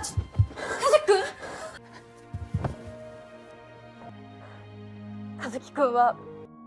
くん和樹くんは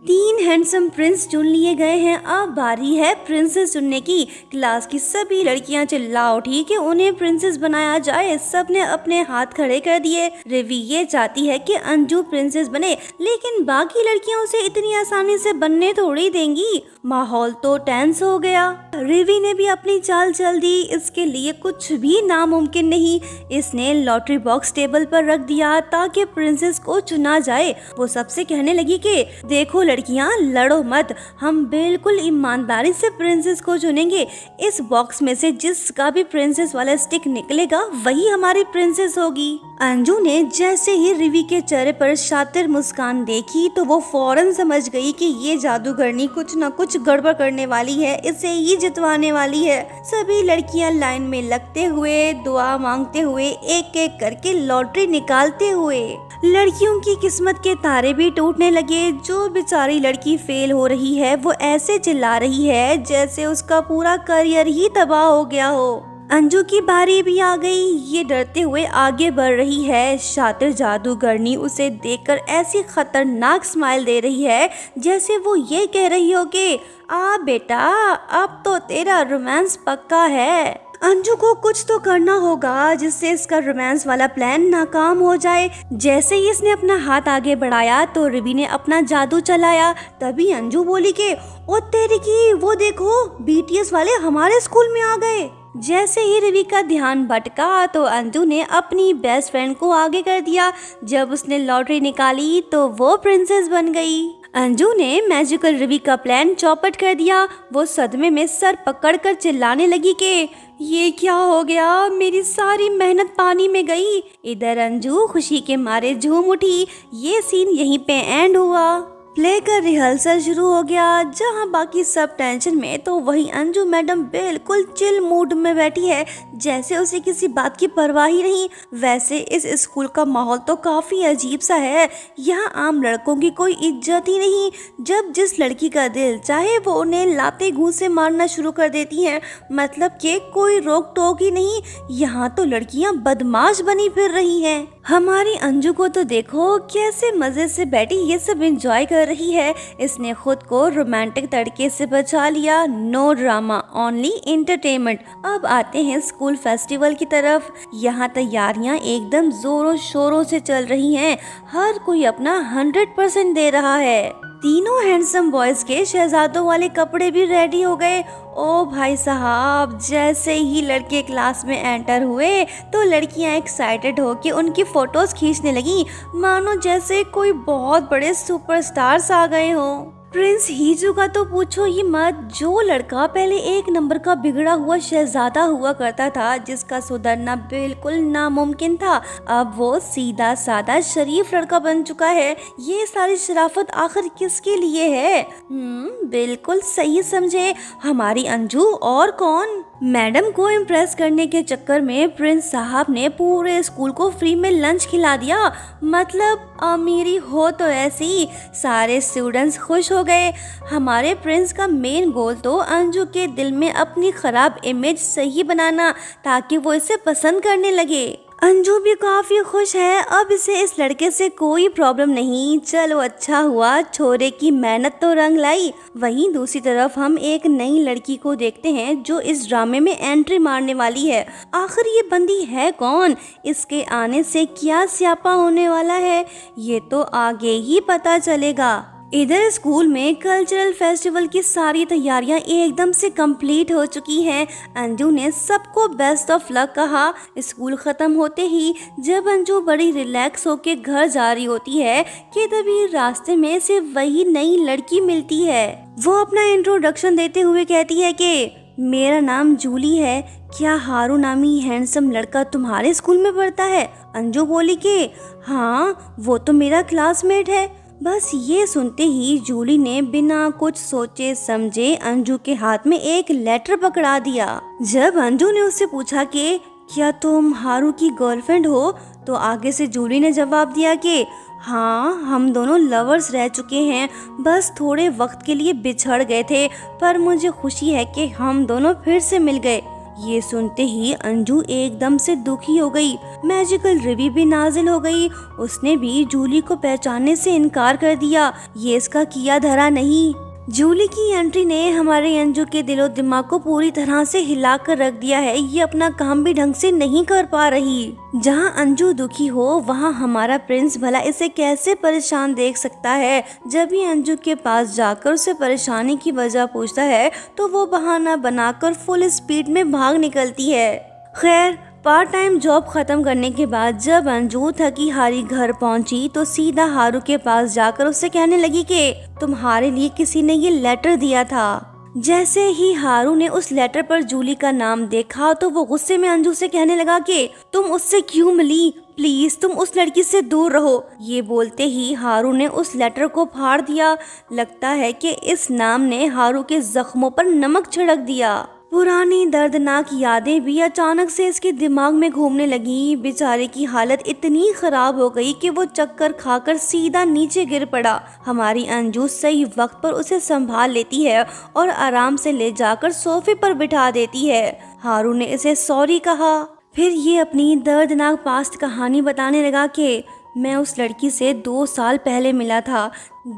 3 handsome Prince चुन लिए गए हैं। अब बारी है प्रिंसेस चुनने की। क्लास की सभी लड़कियां चिल्ला उठी कि उन्हें प्रिंसेस बनाया जाए। सबने अपने हाथ खड़े कर दिए। रिवी ये चाहती है कि अंजू प्रिंसेस बने, लेकिन बाकी लड़कियां उसे इतनी आसानी से बनने थोड़ी देंगी। माहौल तो टेंस हो गया। रिवी ने भी अपनी चाल चल दी। इसके लिए कुछ भी नामुमकिन नहीं। इसने लॉटरी बॉक्स टेबल पर रख दिया ताकि प्रिंसेस को चुना जाए। वो सबसे कहने लगी कि देखो लड़कियां, लड़ो मत, हम बिल्कुल ईमानदारी से प्रिंसेस को चुनेंगे। इस बॉक्स में से जिसका भी प्रिंसेस वाला स्टिक निकलेगा वही हमारी प्रिंसेस होगी। अंजू ने जैसे ही रिवी के चेहरे पर शातिर मुस्कान देखी तो वो फौरन समझ गई कि ये जादूगरनी कुछ न कुछ गड़बड़ करने वाली है, इसे ही जितवाने वाली है। सभी लड़कियां लाइन में लगते हुए, दुआ मांगते हुए, एक एक करके लॉटरी निकालते हुए लड़कियों की किस्मत के तारे भी टूटने लगे। जो बेचारी लड़की फेल हो रही है वो ऐसे चिल्ला रही है जैसे उसका पूरा करियर ही तबाह हो गया हो। अंजू की बारी भी आ गई। ये डरते हुए आगे बढ़ रही है। शातिर जादूगरनी उसे देखकर ऐसी खतरनाक स्माइल दे रही है जैसे वो ये कह रही हो कि आ बेटा, अब तो तेरा रोमांस पक्का है। अंजू को कुछ तो करना होगा जिससे इसका रोमांस वाला प्लान नाकाम हो जाए। जैसे ही इसने अपना हाथ आगे बढ़ाया तो रिवी ने अपना जादू चलाया। तभी अंजू बोली कि ओ तेरी की, वो देखो बीटीएस वाले हमारे स्कूल में आ गए। जैसे ही रिवी का ध्यान भटका तो अंजू ने अपनी बेस्ट फ्रेंड को आगे कर दिया। जब उसने लॉटरी निकाली तो वो प्रिंसेस बन गई। अंजू ने मैजिकल रिवी का प्लान चौपट कर दिया। वो सदमे में सर पकड़कर चिल्लाने लगी कि ये क्या हो गया, मेरी सारी मेहनत पानी में गई। इधर अंजू खुशी के मारे झूम उठी। ये सीन यहीं पे एंड हुआ। प्ले का रिहर्सल शुरू हो गया। जहां बाकी सब टेंशन में तो वहीं अंजू मैडम बिल्कुल चिल मूड में बैठी है, जैसे उसे किसी बात की परवाह ही नहीं। वैसे इस स्कूल का माहौल तो काफी अजीब सा है। यहाँ आम लड़कों की कोई इज्जत ही नहीं। जब जिस लड़की का दिल चाहे वो उन्हें लाते घूंसे मारना शुरू कर देती हैं। मतलब कि कोई रोक टोक ही नहीं। यहाँ तो लड़कियाँ बदमाश बनी फिर रही हैं। हमारी अंजू को तो देखो कैसे मजे से बैठी ये सब एंजॉय कर रही है। इसने खुद को रोमांटिक तड़के से बचा लिया। No drama, only entertainment. अब आते हैं स्कूल फेस्टिवल की तरफ। यहाँ तैयारियां एकदम जोरों शोरों से चल रही हैं। हर कोई अपना 100% दे रहा है। तीनों हैंडसम बॉयज के शहजादों वाले कपड़े भी रेडी हो गए। ओ भाई साहब, जैसे ही लड़के क्लास में एंटर हुए तो लड़कियां एक्साइटेड होके उनकी फोटोज खींचने लगी, मानो जैसे कोई बहुत बड़े सुपरस्टार्स आ गए हों। प्रिंस हीजू का तो पूछो ही मत। जो लड़का पहले 1 नंबर का बिगड़ा हुआ शहजादा हुआ करता था, जिसका सुधरना बिल्कुल नामुमकिन था, अब वो सीधा साधा शरीफ लड़का बन चुका है। ये सारी शराफत आखिर किसके लिए है? बिल्कुल सही समझे, हमारी अंजू और कौन। मैडम को इम्प्रेस करने के चक्कर में प्रिंस साहब ने पूरे स्कूल को फ्री में लंच खिला दिया। मतलब अमीरी हो तो ऐसी। सारे स्टूडेंट्स खुश हो गए। हमारे प्रिंस का मेन गोल तो अंजू के दिल में अपनी खराब इमेज सही बनाना, ताकि वो इसे पसंद करने लगे। अंजू भी काफी खुश है। अब इसे इस लड़के से कोई प्रॉब्लम नहीं। चलो अच्छा हुआ, छोरे की मेहनत तो रंग लाई। वहीं दूसरी तरफ हम एक नई लड़की को देखते हैं जो इस ड्रामे में एंट्री मारने वाली है। आखिर ये बंदी है कौन? इसके आने से क्या स्यापा होने वाला है, ये तो आगे ही पता चलेगा। इधर स्कूल में कल्चरल फेस्टिवल की सारी तैयारियां एकदम से कंप्लीट हो चुकी हैं। अंजू ने सबको बेस्ट ऑफ लक कहा। स्कूल खत्म होते ही जब अंजू बड़ी रिलैक्स होके घर जा रही होती है कि तभी रास्ते में से वही नई लड़की मिलती है। वो अपना इंट्रोडक्शन देते हुए कहती है कि मेरा नाम जूली है, क्या हारू नामी हैंडसम लड़का तुम्हारे स्कूल में पढ़ता है? अंजू बोली कि हाँ, वो तो मेरा क्लासमेट है। बस ये सुनते ही जूली ने बिना कुछ सोचे समझे अंजू के हाथ में एक लेटर पकड़ा दिया। जब अंजू ने उससे पूछा कि क्या तुम हारू की गर्लफ्रेंड हो, तो आगे से जूली ने जवाब दिया कि हाँ, हम दोनों लवर्स रह चुके हैं, बस थोड़े वक्त के लिए बिछड़ गए थे, पर मुझे खुशी है कि हम दोनों फिर से मिल गए। ये सुनते ही अंजू एकदम से दुखी हो गई। मैजिकल रिवी भी नाजिल हो गई। उसने भी जूली को पहचानने से इनकार कर दिया। ये इसका किया धरा नहीं। जूली की एंट्री ने हमारे अंजू के दिलो दिमाग को पूरी तरह से हिला कर रख दिया है। ये अपना काम भी ढंग से नहीं कर पा रही। जहां अंजू दुखी हो वहां हमारा प्रिंस भला इसे कैसे परेशान देख सकता है। जब भी अंजू के पास जाकर उसे परेशानी की वजह पूछता है तो वो बहाना बनाकर फुल स्पीड में भाग निकलती है। खैर, पार्ट टाइम जॉब खत्म करने के बाद जब अंजू थकी हारी घर पहुंची तो सीधा हारू के पास जाकर उससे कहने लगी कि तुम्हारे लिए किसी ने ये लेटर दिया था। जैसे ही हारू ने उस लेटर पर जूली का नाम देखा तो वो गुस्से में अंजू से कहने लगा कि तुम उससे क्यों मिली, प्लीज तुम उस लड़की से दूर रहो। ये बोलते ही हारू ने उस लेटर को फाड़ दिया। लगता है कि इस नाम ने हारू के जख्मों पर नमक छिड़क दिया। पुरानी दर्दनाक यादें भी अचानक से इसके दिमाग में घूमने लगी। बेचारे की हालत इतनी खराब हो गई कि वो चक्कर खाकर सीधा नीचे गिर पड़ा। हमारी अंजू सही वक्त पर उसे संभाल लेती है और आराम से ले जाकर सोफे पर बिठा देती है। हारू ने इसे सॉरी कहा। फिर ये अपनी दर्दनाक पास्ट कहानी बताने लगा कि मैं उस लड़की से 2 साल पहले मिला था।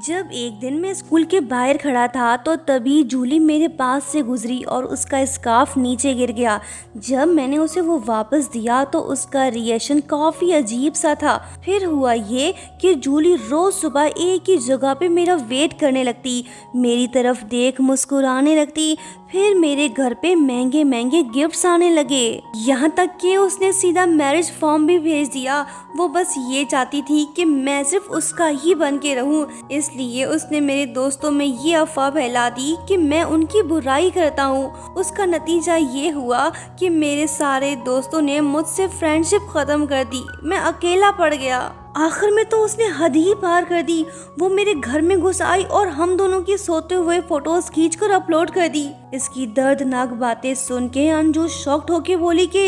जब एक दिन मैं स्कूल के बाहर खड़ा था तो तभी जूली मेरे पास से गुजरी और उसका स्कार्फ नीचे गिर गया। जब मैंने उसे वो वापस दिया तो उसका रिएक्शन काफ़ी अजीब सा था। फिर हुआ ये कि जूली रोज़ सुबह एक ही जगह पे मेरा वेट करने लगती, मेरी तरफ देख मुस्कुराने लगती। फिर मेरे घर पे महंगे महंगे गिफ्ट्स आने लगे। यहाँ तक कि उसने सीधा मैरिज फॉर्म भी भेज दिया। वो बस ये चाहती थी कि मैं सिर्फ उसका ही बन के रहूं। इसलिए उसने मेरे दोस्तों में ये अफवाह फैला दी कि मैं उनकी बुराई करता हूँ। उसका नतीजा ये हुआ कि मेरे सारे दोस्तों ने मुझसे फ्रेंडशिप खत्म कर दी। मैं अकेला पड़ गया। आखिर में तो उसने हद ही पार कर दी। वो मेरे घर में घुस आई और हम दोनों की सोते हुए फोटोज खींचकर अपलोड कर दी। इसकी दर्दनाक बातें सुन के अंजू शॉक्ड होके बोली कि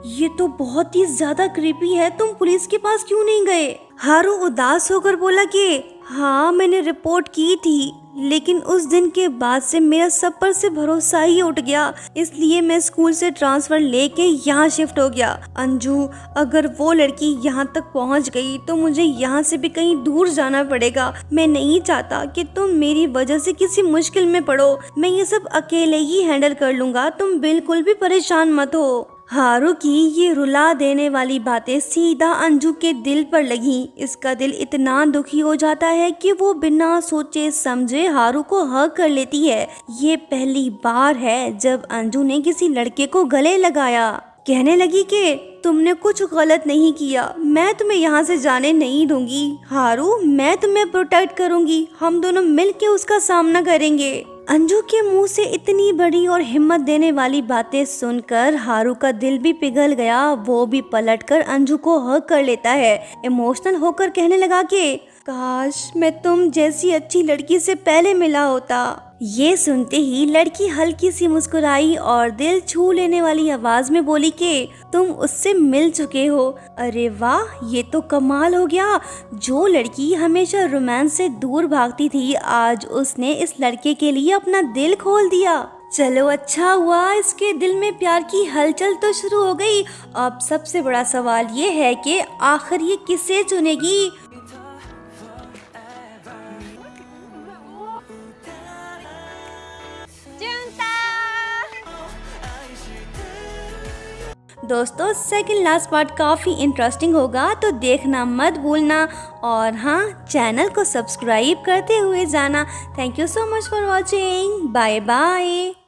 ये तो बहुत ही ज्यादा क्रीपी है, तुम पुलिस के पास क्यों नहीं गए? हारू उदास होकर बोला कि हाँ मैंने रिपोर्ट की थी, लेकिन उस दिन के बाद से मेरा सब पर से भरोसा ही उठ गया। इसलिए मैं स्कूल से ट्रांसफर लेके यहाँ शिफ्ट हो गया। अंजू, अगर वो लड़की यहाँ तक पहुँच गई तो मुझे यहाँ से भी कहीं दूर जाना पड़ेगा। मैं नहीं चाहता कि तुम मेरी वजह से किसी मुश्किल में पड़ो। मैं ये सब अकेले ही हैंडल कर लूँगा, तुम बिल्कुल भी परेशान मत हो। हारू की ये रुला देने वाली बातें सीधा अंजू के दिल पर लगी। इसका दिल इतना दुखी हो जाता है कि वो बिना सोचे समझे हारू को हग कर लेती है। ये पहली बार है जब अंजू ने किसी लड़के को गले लगाया। कहने लगी कि तुमने कुछ गलत नहीं किया, मैं तुम्हें यहाँ से जाने नहीं दूंगी। हारू, मैं तुम्हें प्रोटेक्ट करूंगी, हम दोनों मिलके उसका सामना करेंगे। अंजू के मुंह से इतनी बड़ी और हिम्मत देने वाली बातें सुनकर हारू का दिल भी पिघल गया। वो भी पलटकर अंजू को हग कर लेता है। इमोशनल होकर कहने लगा कि काश मैं तुम जैसी अच्छी लड़की से पहले मिला होता। ये सुनते ही लड़की हल्की सी मुस्कुराई और दिल छू लेने वाली आवाज में बोली कि तुम उससे मिल चुके हो। अरे वाह, ये तो कमाल हो गया। जो लड़की हमेशा रोमांस से दूर भागती थी, आज उसने इस लड़के के लिए अपना दिल खोल दिया। चलो अच्छा हुआ, इसके दिल में प्यार की हलचल तो शुरू हो गई। अब सबसे बड़ा सवाल ये है कि आखिर ये किसे चुनेगी। दोस्तों, सेकंड लास्ट पार्ट काफ़ी इंटरेस्टिंग होगा, तो देखना मत भूलना। और हाँ, चैनल को सब्सक्राइब करते हुए जाना। Thank you so much for watching. Bye bye.